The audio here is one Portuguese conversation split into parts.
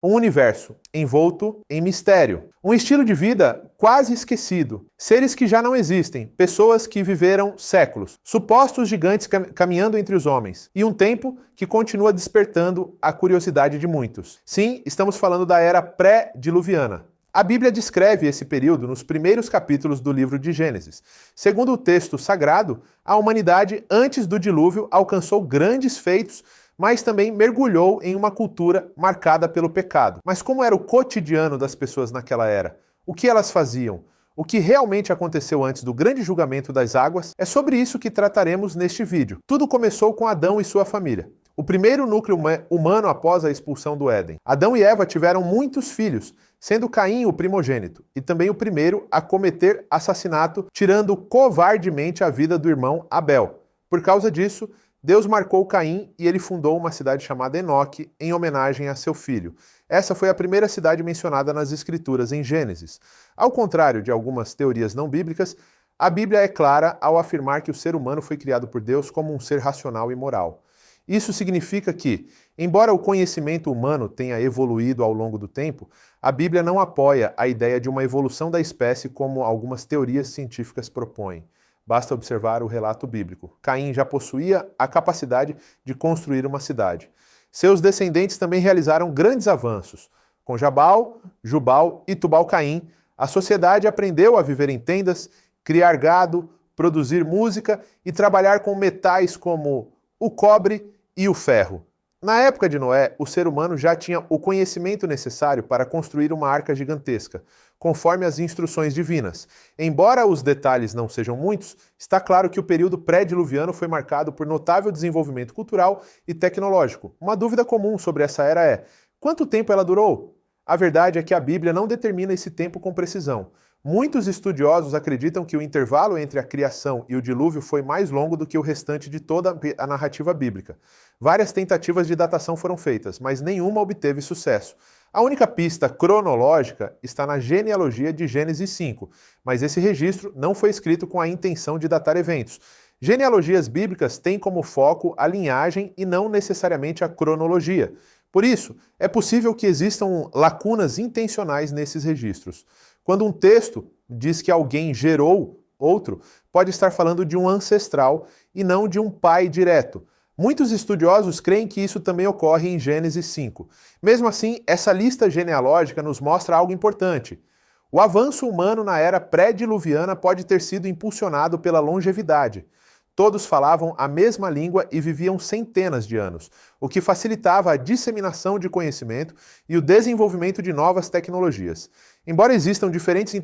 Um universo envolto em mistério. Um estilo de vida quase esquecido. Seres que já não existem. Pessoas que viveram séculos. Supostos gigantes caminhando entre os homens. E um tempo que continua despertando a curiosidade de muitos. Sim, estamos falando da era pré-diluviana. A Bíblia descreve esse período nos primeiros capítulos do livro de Gênesis. Segundo o texto sagrado, a humanidade, antes do dilúvio, alcançou grandes feitos, mas também mergulhou em uma cultura marcada pelo pecado. Mas como era o cotidiano das pessoas naquela era? O que elas faziam? O que realmente aconteceu antes do grande julgamento das águas? É sobre isso que trataremos neste vídeo. Tudo começou com Adão e sua família. O primeiro núcleo humano após a expulsão do Éden. Adão e Eva tiveram muitos filhos, sendo Caim o primogênito, e também o primeiro a cometer assassinato, tirando covardemente a vida do irmão Abel. Por causa disso, Deus marcou Caim e ele fundou uma cidade chamada Enoque em homenagem a seu filho. Essa foi a primeira cidade mencionada nas Escrituras em Gênesis. Ao contrário de algumas teorias não bíblicas, a Bíblia é clara ao afirmar que o ser humano foi criado por Deus como um ser racional e moral. Isso significa que, embora o conhecimento humano tenha evoluído ao longo do tempo, a Bíblia não apoia a ideia de uma evolução da espécie como algumas teorias científicas propõem. Basta observar o relato bíblico. Caim já possuía a capacidade de construir uma cidade. Seus descendentes também realizaram grandes avanços. Com Jabal, Jubal e Tubal-Caim, a sociedade aprendeu a viver em tendas, criar gado, produzir música e trabalhar com metais como o cobre e o ferro. Na época de Noé, o ser humano já tinha o conhecimento necessário para construir uma arca gigantesca, conforme as instruções divinas. Embora os detalhes não sejam muitos, está claro que o período pré-diluviano foi marcado por notável desenvolvimento cultural e tecnológico. Uma dúvida comum sobre essa era é: quanto tempo ela durou? A verdade é que a Bíblia não determina esse tempo com precisão. Muitos estudiosos acreditam que o intervalo entre a criação e o dilúvio foi mais longo do que o restante de toda a narrativa bíblica. Várias tentativas de datação foram feitas, mas nenhuma obteve sucesso. A única pista cronológica está na genealogia de Gênesis 5, mas esse registro não foi escrito com a intenção de datar eventos. Genealogias bíblicas têm como foco a linhagem e não necessariamente a cronologia. Por isso, é possível que existam lacunas intencionais nesses registros. Quando um texto diz que alguém gerou outro, pode estar falando de um ancestral e não de um pai direto. Muitos estudiosos creem que isso também ocorre em Gênesis 5. Mesmo assim, essa lista genealógica nos mostra algo importante. O avanço humano na era pré-diluviana pode ter sido impulsionado pela longevidade. Todos falavam a mesma língua e viviam centenas de anos, o que facilitava a disseminação de conhecimento e o desenvolvimento de novas tecnologias. Embora existam diferentes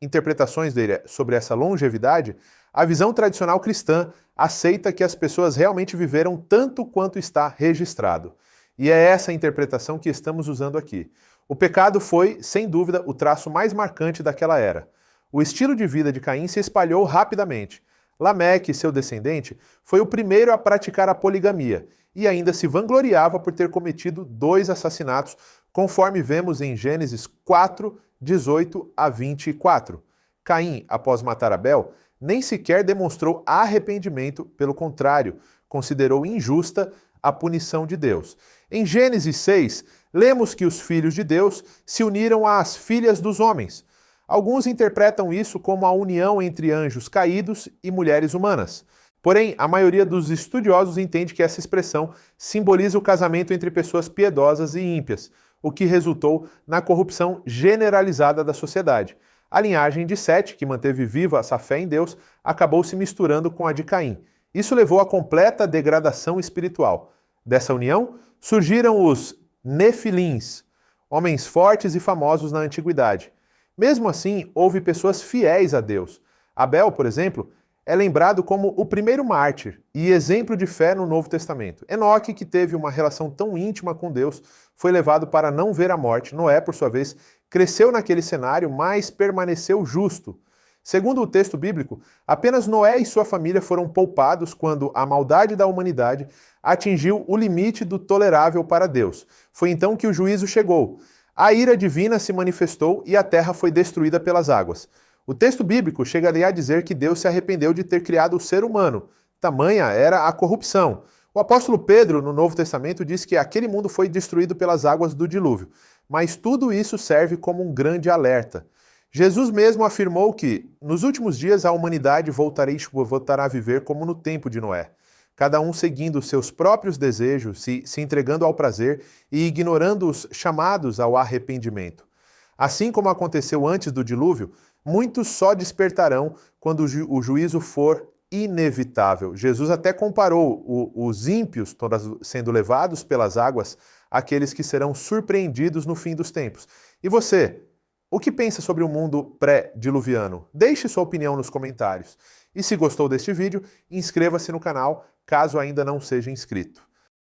interpretações sobre essa longevidade, a visão tradicional cristã aceita que as pessoas realmente viveram tanto quanto está registrado. E é essa interpretação que estamos usando aqui. O pecado foi, sem dúvida, o traço mais marcante daquela era. O estilo de vida de Caim se espalhou rapidamente. Lameque, seu descendente, foi o primeiro a praticar a poligamia e ainda se vangloriava por ter cometido 2 assassinatos, conforme vemos em Gênesis 4, 18 a 24. Caim, após matar Abel, nem sequer demonstrou arrependimento, pelo contrário, considerou injusta a punição de Deus. Em Gênesis 6, lemos que os filhos de Deus se uniram às filhas dos homens. Alguns interpretam isso como a união entre anjos caídos e mulheres humanas. Porém, a maioria dos estudiosos entende que essa expressão simboliza o casamento entre pessoas piedosas e ímpias, o que resultou na corrupção generalizada da sociedade. A linhagem de Sete, que manteve viva essa fé em Deus, acabou se misturando com a de Caim. Isso levou à completa degradação espiritual. Dessa união, surgiram os Nefilins, homens fortes e famosos na antiguidade. Mesmo assim, houve pessoas fiéis a Deus. Abel, por exemplo, é lembrado como o primeiro mártir e exemplo de fé no Novo Testamento. Enoque, que teve uma relação tão íntima com Deus, foi levado para não ver a morte. Noé, por sua vez, cresceu naquele cenário, mas permaneceu justo. Segundo o texto bíblico, apenas Noé e sua família foram poupados quando a maldade da humanidade atingiu o limite do tolerável para Deus. Foi então que o juízo chegou. A ira divina se manifestou e a terra foi destruída pelas águas. O texto bíblico chegaria a dizer que Deus se arrependeu de ter criado o ser humano. Tamanha era a corrupção. O apóstolo Pedro, no Novo Testamento, diz que aquele mundo foi destruído pelas águas do dilúvio, mas tudo isso serve como um grande alerta. Jesus mesmo afirmou que, nos últimos dias, a humanidade voltará a viver como no tempo de Noé, cada um seguindo seus próprios desejos, se entregando ao prazer e ignorando os chamados ao arrependimento. Assim como aconteceu antes do dilúvio, muitos só despertarão quando o juízo for inevitável. Jesus até comparou os ímpios sendo levados pelas águas àqueles que serão surpreendidos no fim dos tempos. E você, o que pensa sobre o mundo pré-diluviano? Deixe sua opinião nos comentários. E se gostou deste vídeo, inscreva-se no canal, caso ainda não seja inscrito.